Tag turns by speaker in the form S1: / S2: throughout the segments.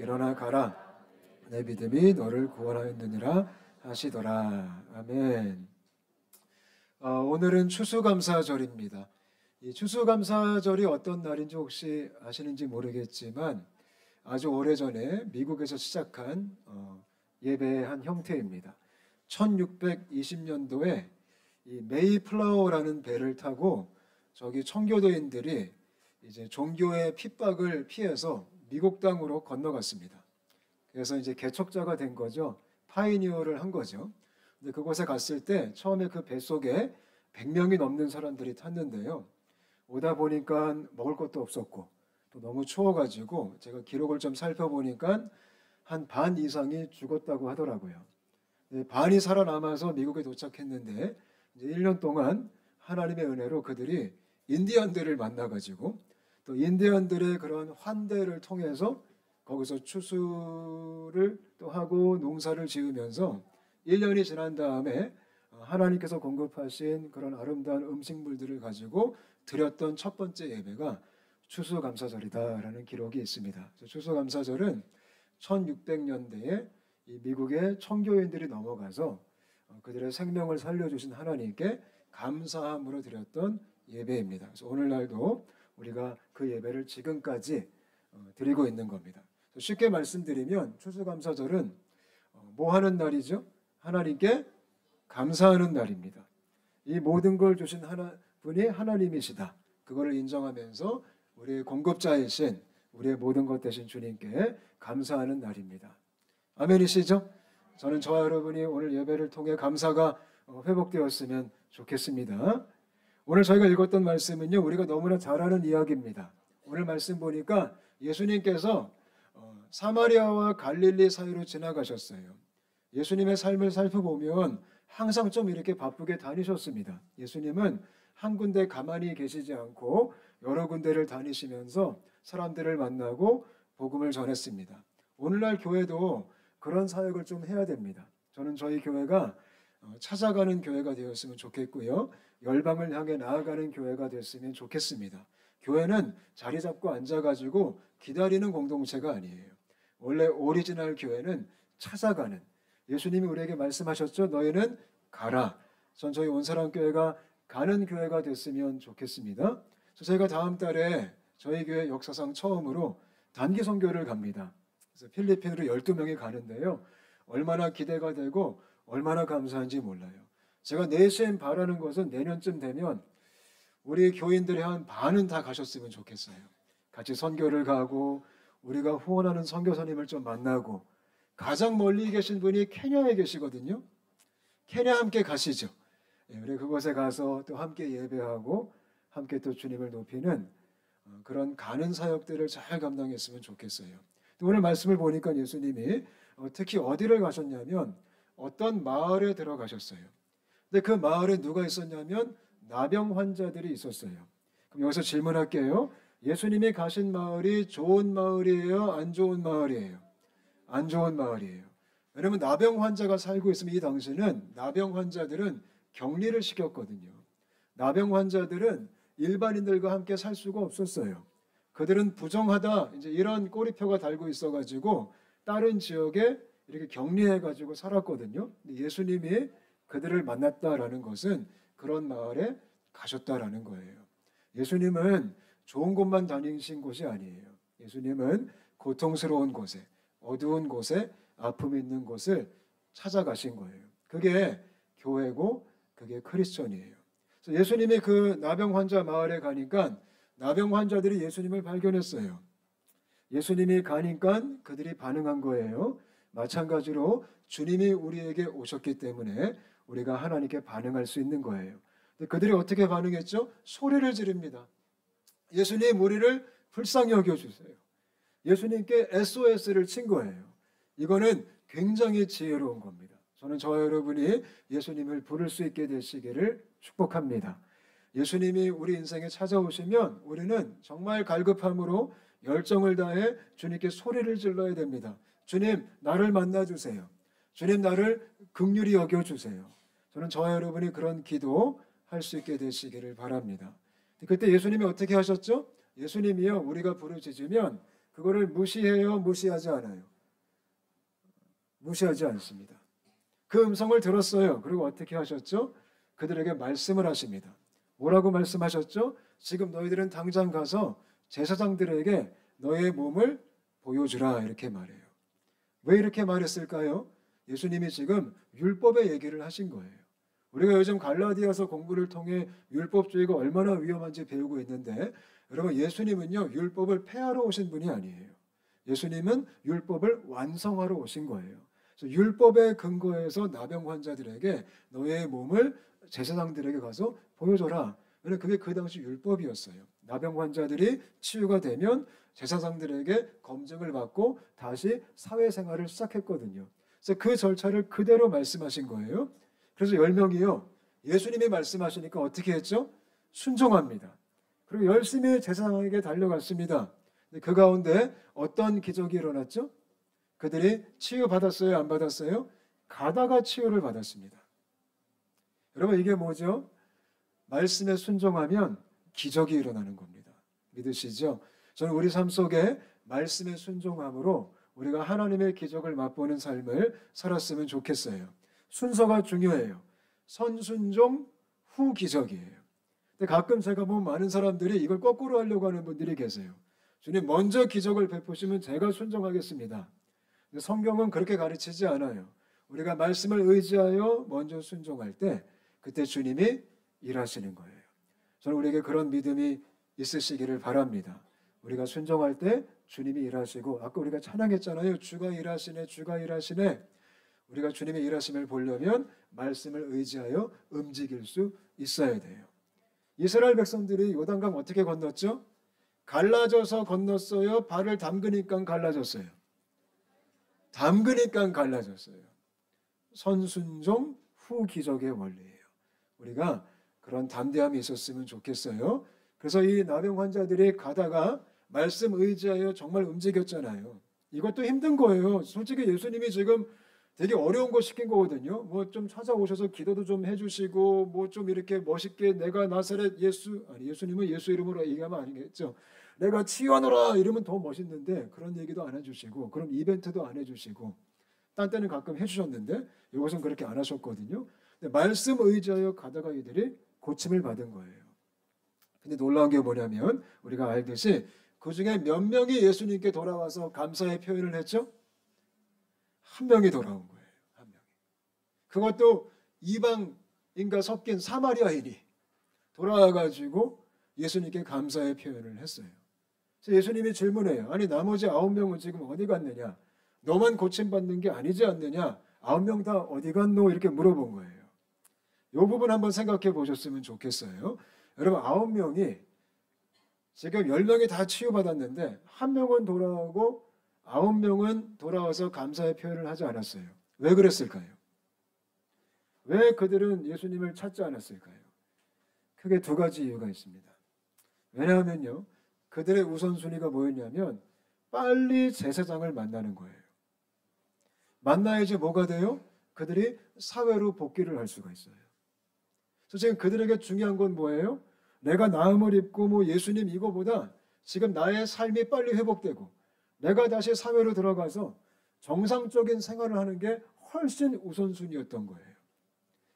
S1: 일어나 가라. 내 믿음이 너를 구원하였느니라 하시더라. 아멘. 오늘은 추수감사절입니다. 이 추수감사절이 어떤 날인지 혹시 아시는지 모르겠지만 아주 오래전에 미국에서 시작한 예배의 한 형태입니다. 1620년도에 이 메이플라워라는 배를 타고 저기 청교도인들이 이제 종교의 핍박을 피해서 미국 땅으로 건너갔습니다. 그래서 이제 개척자가 된 거죠. 파이니어를 한 거죠. 근데 그곳에 갔을 때 처음에 그 배 속에 100명이 넘는 사람들이 탔는데요. 오다 보니까 먹을 것도 없었고 또 너무 추워가지고 제가 기록을 좀 살펴보니까 한 반 이상이 죽었다고 하더라고요. 반이 살아남아서 미국에 도착했는데 이제 1년 동안 하나님의 은혜로 그들이 인디언들을 만나가지고 또 인디언들의 그런 환대를 통해서 거기서 추수를 또 하고 농사를 지으면서 1년이 지난 다음에 하나님께서 공급하신 그런 아름다운 음식물들을 가지고 드렸던 첫 번째 예배가 추수감사절이다라는 기록이 있습니다. 추수감사절은 1600년대에 이 미국의 청교인들이 넘어가서 그들의 생명을 살려주신 하나님께 감사함으로 드렸던 예배입니다. 그래서 오늘날도 우리가 그 예배를 지금까지 드리고 있는 겁니다. 쉽게 말씀드리면 추수감사절은 뭐 하는 날이죠? 하나님께 감사하는 날입니다. 이 모든 걸 주신 분이 하나님이시다. 그거를 인정하면서 우리의 공급자이신 우리의 모든 것 되신 주님께 감사하는 날입니다. 아멘이시죠? 저는 저와 여러분이 오늘 예배를 통해 감사가 회복되었으면 좋겠습니다. 오늘 저희가 읽었던 말씀은요, 우리가 너무나 잘 아는 이야기입니다. 오늘 말씀 보니까 예수님께서 사마리아와 갈릴리 사이로 지나가셨어요. 예수님의 삶을 살펴보면 항상 좀 이렇게 바쁘게 다니셨습니다. 예수님은 한 군데 가만히 계시지 않고 여러 군데를 다니시면서 사람들을 만나고 복음을 전했습니다. 오늘날 교회도 그런 사역을 좀 해야 됩니다. 저는 저희 교회가 찾아가는 교회가 되었으면 좋겠고요. 열방을 향해 나아가는 교회가 됐으면 좋겠습니다. 교회는 자리 잡고 앉아가지고 기다리는 공동체가 아니에요. 원래 오리지널 교회는 찾아가는, 예수님이 우리에게 말씀하셨죠. 너희는 가라. 전 저희 온사랑교회가 가는 교회가 됐으면 좋겠습니다. 그래서 저희가 다음 달에 저희 교회 역사상 처음으로 단기 선교를 갑니다. 그래서 필리핀으로 12명이 가는데요. 얼마나 기대가 되고 얼마나 감사한지 몰라요. 제가 내심 바라는 것은 내년쯤 되면 우리 교인들의 한 반은 다 가셨으면 좋겠어요. 같이 선교를 가고 우리가 후원하는 선교사님을 좀 만나고, 가장 멀리 계신 분이 케냐에 계시거든요. 케냐 함께 가시죠. 우리 그곳에 가서 또 함께 예배하고 함께 또 주님을 높이는 그런 가는 사역들을 잘 감당했으면 좋겠어요. 오늘 말씀을 보니까 예수님이 특히 어디를 가셨냐면 어떤 마을에 들어가셨어요. 근데 그 마을에 누가 있었냐면 나병 환자들이 있었어요. 그럼 여기서 질문할게요. 예수님이 가신 마을이 좋은 마을이에요? 안 좋은 마을이에요? 안 좋은 마을이에요. 왜냐하면 나병 환자가 살고 있으면 이 당시는 나병 환자들은 격리를 시켰거든요. 나병 환자들은 일반인들과 함께 살 수가 없었어요. 그들은 부정하다, 이제 이런 꼬리표가 달고 있어가지고 다른 지역에 이렇게 격리해가지고 살았거든요. 예수님이 그들을 만났다라는 것은 그런 마을에 가셨다라는 거예요. 예수님은 좋은 곳만 다니신 곳이 아니에요. 예수님은 고통스러운 곳에, 어두운 곳에, 아픔이 있는 곳을 찾아가신 거예요. 그게 교회고 그게 크리스천이에요. 그래서 예수님이 그 나병 환자 마을에 가니까 나병 환자들이 예수님을 발견했어요. 예수님이 가니까 그들이 반응한 거예요. 마찬가지로 주님이 우리에게 오셨기 때문에 우리가 하나님께 반응할 수 있는 거예요. 그들이 어떻게 반응했죠? 소리를 지릅니다. 예수님, 우리를 불쌍히 여겨주세요. 예수님께 SOS를 친 거예요. 이거는 굉장히 지혜로운 겁니다. 저는 저와 여러분이 예수님을 부를 수 있게 되시기를 축복합니다. 예수님이 우리 인생에 찾아오시면 우리는 정말 갈급함으로 열정을 다해 주님께 소리를 질러야 됩니다. 주님, 나를 만나주세요. 주님, 나를 긍휼히 여겨주세요. 저는 저와 여러분이 그런 기도 할 수 있게 되시기를 바랍니다. 그때 예수님이 어떻게 하셨죠? 예수님이요, 우리가 부르짖으면 그거를 무시해요? 무시하지 않아요? 무시하지 않습니다. 그 음성을 들었어요. 그리고 어떻게 하셨죠? 그들에게 말씀을 하십니다. 뭐라고 말씀하셨죠? 지금 너희들은 당장 가서 제사장들에게 너의 몸을 보여주라 이렇게 말해요. 왜 이렇게 말했을까요? 예수님이 지금 율법의 얘기를 하신 거예요. 우리가 요즘 갈라디아서 공부를 통해 율법주의가 얼마나 위험한지 배우고 있는데 여러분 예수님은요 율법을 폐하러 오신 분이 아니에요. 예수님은 율법을 완성하러 오신 거예요. 그래서 율법의 근거에서 나병 환자들에게 너의 몸을 제사장들에게 가서 보여줘라. 왜냐하면 그게 그 당시 율법이었어요. 나병 환자들이 치유가 되면 제사장들에게 검증을 받고 다시 사회생활을 시작했거든요. 그래서 그 절차를 그대로 말씀하신 거예요. 그래서 10명이요. 예수님이 말씀하시니까 어떻게 했죠? 순종합니다. 그리고 열심히 제사장에게 달려갔습니다. 그 가운데 어떤 기적이 일어났죠? 그들이 치유받았어요? 안 받았어요? 가다가 치유를 받았습니다. 여러분 이게 뭐죠? 말씀에 순종하면 기적이 일어나는 겁니다. 믿으시죠? 저는 우리 삶 속에 말씀에 순종함으로 우리가 하나님의 기적을 맛보는 삶을 살았으면 좋겠어요. 순서가 중요해요. 선순종 후 기적이에요. 근데 가끔 제가 보면 많은 사람들이 이걸 거꾸로 하려고 하는 분들이 계세요. 주님 먼저 기적을 베푸시면 제가 순종하겠습니다. 근데 성경은 그렇게 가르치지 않아요. 우리가 말씀을 의지하여 먼저 순종할 때 그때 주님이 일하시는 거예요. 저는 우리에게 그런 믿음이 있으시기를 바랍니다. 우리가 순종할 때 주님이 일하시고 아까 우리가 찬양했잖아요. 주가 일하시네 주가 일하시네. 우리가 주님의 일하심을 보려면 말씀을 의지하여 움직일 수 있어야 돼요. 이스라엘 백성들이 요단강 어떻게 건넜죠? 갈라져서 건넜어요? 발을 담그니까 갈라졌어요? 담그니까 갈라졌어요. 선순종 후 기적의 원리예요. 우리가 그런 담대함이 있었으면 좋겠어요. 그래서 이 나병 환자들이 가다가 말씀 의지하여 정말 움직였잖아요. 이것도 힘든 거예요. 솔직히 예수님이 지금 되게 어려운 거 시킨 거거든요. 뭐 좀 찾아오셔서 기도도 좀 해주시고 뭐 좀 이렇게 멋있게 내가 나사렛 예수 아니 예수님은 예수 이름으로 얘기하면 아니겠죠. 내가 치유하노라 이러면 더 멋있는데 그런 얘기도 안 해주시고 그런 이벤트도 안 해주시고 딴 때는 가끔 해주셨는데 이것은 그렇게 안 하셨거든요. 근데 말씀 의지하여 가다가 이들이 고침을 받은 거예요. 근데 놀라운 게 뭐냐면 우리가 알듯이 그 중에 몇 명이 예수님께 돌아와서 감사의 표현을 했죠? 한 명이 돌아온 거예요. 한 명이. 그것도 이방인과 섞인 사마리아인이 돌아와가지고 예수님께 감사의 표현을 했어요. 그래서 예수님이 질문해요. 아니 나머지 9명은 지금 어디 갔느냐? 너만 고침받는 게 아니지 않느냐? 9명 다 어디 갔노? 이렇게 물어본 거예요. 이 부분 한번 생각해 보셨으면 좋겠어요. 여러분 9명이 지금 10명이 다 치유받았는데 한 명은 돌아오고 9명은 돌아와서 감사의 표현을 하지 않았어요. 왜 그랬을까요? 왜 그들은 예수님을 찾지 않았을까요? 크게 두 가지 이유가 있습니다. 왜냐하면요. 그들의 우선순위가 뭐였냐면 빨리 제사장을 만나는 거예요. 만나야지 뭐가 돼요? 그들이 사회로 복귀를 할 수가 있어요. 그래서 지금 그들에게 중요한 건 뭐예요? 내가 나음을 입고 뭐 예수님 이거보다 지금 나의 삶이 빨리 회복되고 내가 다시 사회로 들어가서 정상적인 생활을 하는 게 훨씬 우선순위였던 거예요.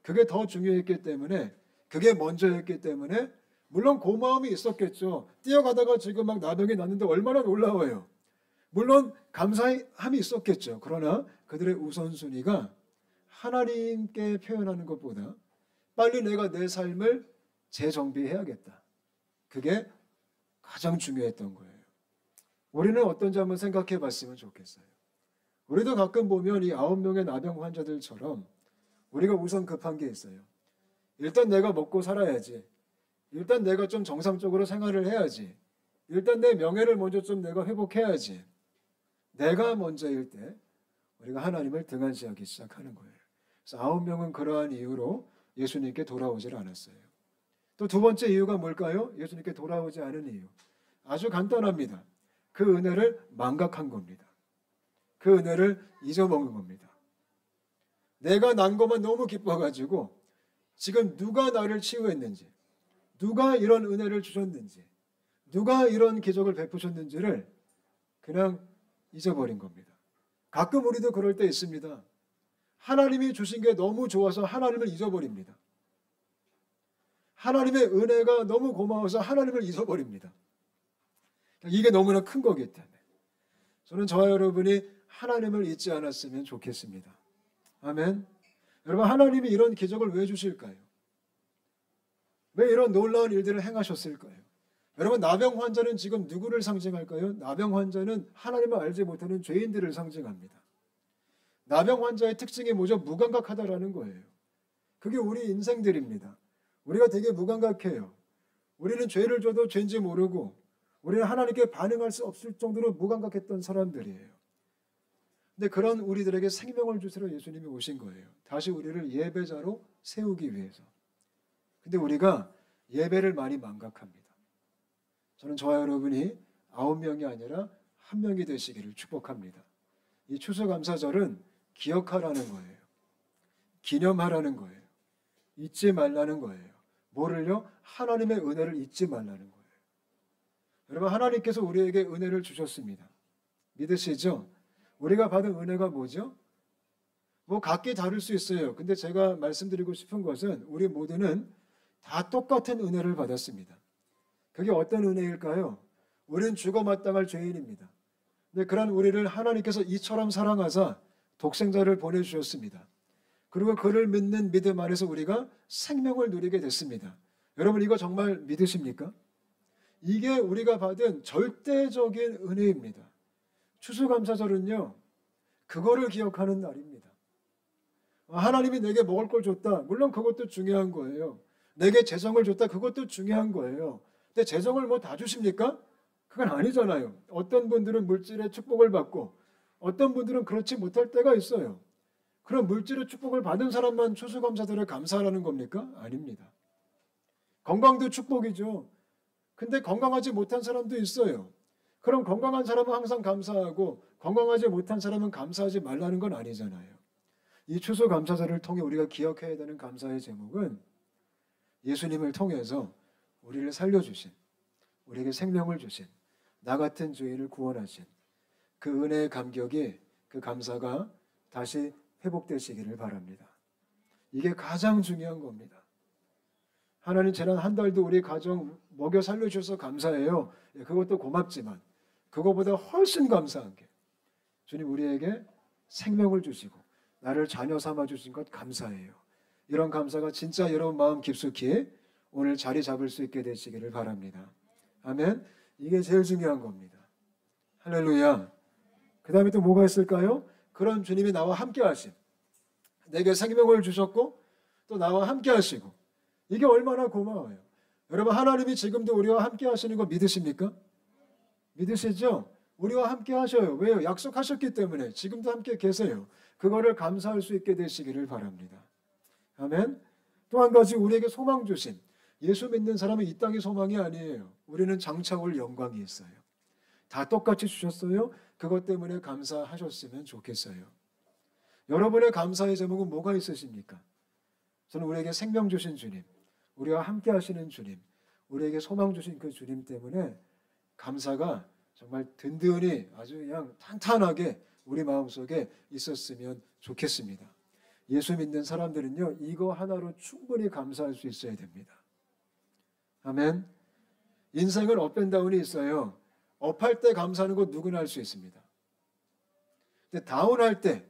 S1: 그게 더 중요했기 때문에 그게 먼저였기 때문에 물론 고마움이 있었겠죠. 뛰어가다가 지금 막 나병이 났는데 얼마나 놀라워요. 물론 감사함이 있었겠죠. 그러나 그들의 우선순위가 하나님께 표현하는 것보다 빨리 내가 내 삶을 재정비해야겠다. 그게 가장 중요했던 거예요. 우리는 어떤지 한번 생각해 봤으면 좋겠어요. 우리도 가끔 보면 이 9명의 나병 환자들처럼 우리가 우선 급한 게 있어요. 일단 내가 먹고 살아야지. 일단 내가 좀 정상적으로 생활을 해야지. 일단 내 명예를 먼저 좀 내가 회복해야지. 내가 먼저일 때 우리가 하나님을 등한시하기 시작하는 거예요. 그래서 9명은 그러한 이유로 예수님께 돌아오질 않았어요. 또 두 번째 이유가 뭘까요? 예수님께 돌아오지 않은 이유. 아주 간단합니다. 그 은혜를 망각한 겁니다. 그 은혜를 잊어먹은 겁니다. 내가 난 것만 너무 기뻐가지고 지금 누가 나를 치유했는지, 누가 이런 은혜를 주셨는지, 누가 이런 기적을 베푸셨는지를 그냥 잊어버린 겁니다. 가끔 우리도 그럴 때 있습니다. 하나님이 주신 게 너무 좋아서 하나님을 잊어버립니다. 하나님의 은혜가 너무 고마워서 하나님을 잊어버립니다. 이게 너무나 큰 거기 때문에 저는 저와 여러분이 하나님을 잊지 않았으면 좋겠습니다. 아멘. 여러분, 하나님이 이런 기적을 왜 주실까요? 왜 이런 놀라운 일들을 행하셨을까요? 여러분, 나병 환자는 지금 누구를 상징할까요? 나병 환자는 하나님을 알지 못하는 죄인들을 상징합니다. 나병 환자의 특징이 뭐죠? 무감각하다라는 거예요. 그게 우리 인생들입니다. 우리가 되게 무감각해요. 우리는 죄를 져도 죄인지 모르고 우리는 하나님께 반응할 수 없을 정도로 무감각했던 사람들이에요. 근데 그런 우리들에게 생명을 주시러 예수님이 오신 거예요. 다시 우리를 예배자로 세우기 위해서. 근데 우리가 예배를 많이 망각합니다. 저는 저와 여러분이 9명이 아니라 1명이 되시기를 축복합니다. 이 추수감사절은 기억하라는 거예요. 기념하라는 거예요. 잊지 말라는 거예요. 뭐를요? 하나님의 은혜를 잊지 말라는 거예요. 여러분, 하나님께서 우리에게 은혜를 주셨습니다. 믿으시죠? 우리가 받은 은혜가 뭐죠? 뭐 각기 다를 수 있어요. 근데 제가 말씀드리고 싶은 것은 우리 모두는 다 똑같은 은혜를 받았습니다. 그게 어떤 은혜일까요? 우리는 죽어 마땅할 죄인입니다. 근데 그런 우리를 하나님께서 이처럼 사랑하사 독생자를 보내주셨습니다. 그리고 그를 믿는 믿음 안에서 우리가 생명을 누리게 됐습니다. 여러분, 이거 정말 믿으십니까? 이게 우리가 받은 절대적인 은혜입니다. 추수감사절은요, 그거를 기억하는 날입니다. 하나님이 내게 먹을 걸 줬다. 물론 그것도 중요한 거예요. 내게 재정을 줬다. 그것도 중요한 거예요. 근데 재정을 뭐 다 주십니까? 그건 아니잖아요. 어떤 분들은 물질의 축복을 받고 어떤 분들은 그렇지 못할 때가 있어요. 그럼 물질의 축복을 받은 사람만 추수감사절에 감사하라는 겁니까? 아닙니다. 건강도 축복이죠. 근데 건강하지 못한 사람도 있어요. 그럼 건강한 사람은 항상 감사하고 건강하지 못한 사람은 감사하지 말라는 건 아니잖아요. 이 추수감사절을 통해 우리가 기억해야 되는 감사의 제목은 예수님을 통해서 우리를 살려주신, 우리에게 생명을 주신, 나 같은 죄인을 구원하신 그 은혜의 감격이, 그 감사가 다시 회복되시기를 바랍니다. 이게 가장 중요한 겁니다. 하나님, 지난 한 달도 우리 가정 먹여 살려주셔서 감사해요. 그것도 고맙지만 그거보다 훨씬 감사한 게 주님 우리에게 생명을 주시고 나를 자녀 삼아 주신 것 감사해요. 이런 감사가 진짜 여러분 마음 깊숙이 오늘 자리 잡을 수 있게 되시기를 바랍니다. 아멘. 이게 제일 중요한 겁니다. 할렐루야. 그 다음에 또 뭐가 있을까요? 그런 주님이 나와 함께 하심. 내게 생명을 주셨고 또 나와 함께 하시고, 이게 얼마나 고마워요. 여러분, 하나님이 지금도 우리와 함께 하시는 거 믿으십니까? 믿으시죠? 우리와 함께 하셔요. 왜요? 약속하셨기 때문에 지금도 함께 계세요. 그거를 감사할 수 있게 되시기를 바랍니다. 아멘. 또 한 가지 우리에게 소망 주신, 예수 믿는 사람은 이 땅의 소망이 아니에요. 우리는 장차 올 영광이 있어요. 다 똑같이 주셨어요. 그것 때문에 감사하셨으면 좋겠어요. 여러분의 감사의 제목은 뭐가 있으십니까? 저는 우리에게 생명 주신 주님, 우리와 함께 하시는 주님, 우리에게 소망 주신 그 주님 때문에 감사가 정말 든든히 아주 그냥 탄탄하게 우리 마음속에 있었으면 좋겠습니다. 예수 믿는 사람들은요, 이거 하나로 충분히 감사할 수 있어야 됩니다. 아멘. 인생은 업앤다운이 있어요. 업할 때 감사하는 거 누구나 할 수 있습니다. 근데 다운할 때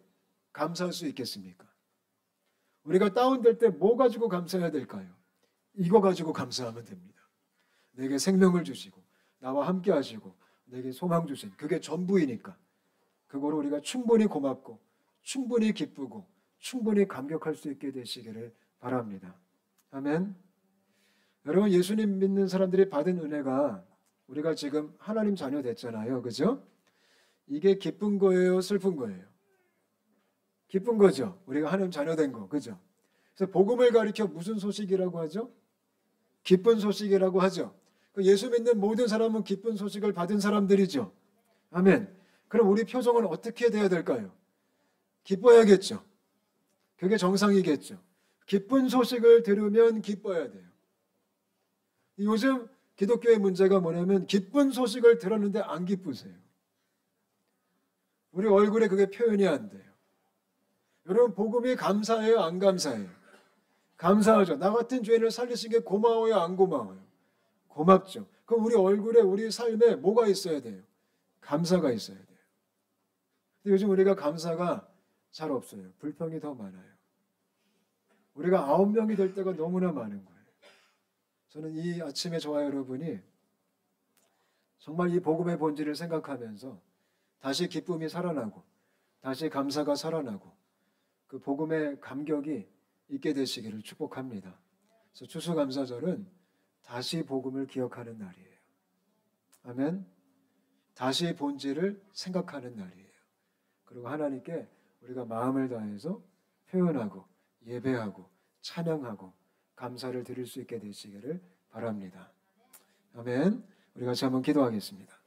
S1: 감사할 수 있겠습니까? 우리가 다운될 때 뭐 가지고 감사해야 될까요? 이거 가지고 감사하면 됩니다. 내게 생명을 주시고 나와 함께 하시고 내게 소망 주신, 그게 전부이니까 그거로 우리가 충분히 고맙고 충분히 기쁘고 충분히 감격할 수 있게 되시기를 바랍니다. 아멘. 여러분, 예수님 믿는 사람들이 받은 은혜가, 우리가 지금 하나님 자녀 됐잖아요. 그죠? 이게 기쁜 거예요? 슬픈 거예요? 기쁜 거죠. 우리가 하나님 자녀 된 거. 그죠? 그래서 복음을 가리켜 무슨 소식이라고 하죠? 기쁜 소식이라고 하죠. 예수 믿는 모든 사람은 기쁜 소식을 받은 사람들이죠. 아멘. 그럼 우리 표정은 어떻게 돼야 될까요? 기뻐야겠죠. 그게 정상이겠죠. 기쁜 소식을 들으면 기뻐야 돼요. 요즘 기독교의 문제가 뭐냐면 기쁜 소식을 들었는데 안 기쁘세요. 우리 얼굴에 그게 표현이 안 돼요. 여러분, 복음이 감사해요, 안 감사해요? 감사하죠. 나 같은 죄인을 살리신 게 고마워요, 안 고마워요? 고맙죠. 그럼 우리 얼굴에, 우리 삶에 뭐가 있어야 돼요? 감사가 있어야 돼요. 근데 요즘 우리가 감사가 잘 없어요. 불평이 더 많아요. 우리가 9명이 될 때가 너무나 많은 거예요. 저는 이 아침에 저와 여러분이 정말 이 복음의 본질을 생각하면서 다시 기쁨이 살아나고 다시 감사가 살아나고 그 복음의 감격이 있게 되시기를 축복합니다. 그래서 추수감사절은 다시 복음을 기억하는 날이에요. 아멘. 다시 본질을 생각하는 날이에요. 그리고 하나님께 우리가 마음을 다해서 표현하고 예배하고 찬양하고 감사를 드릴 수 있게 되시기를 바랍니다. 아멘. 우리 같이 한번 기도하겠습니다.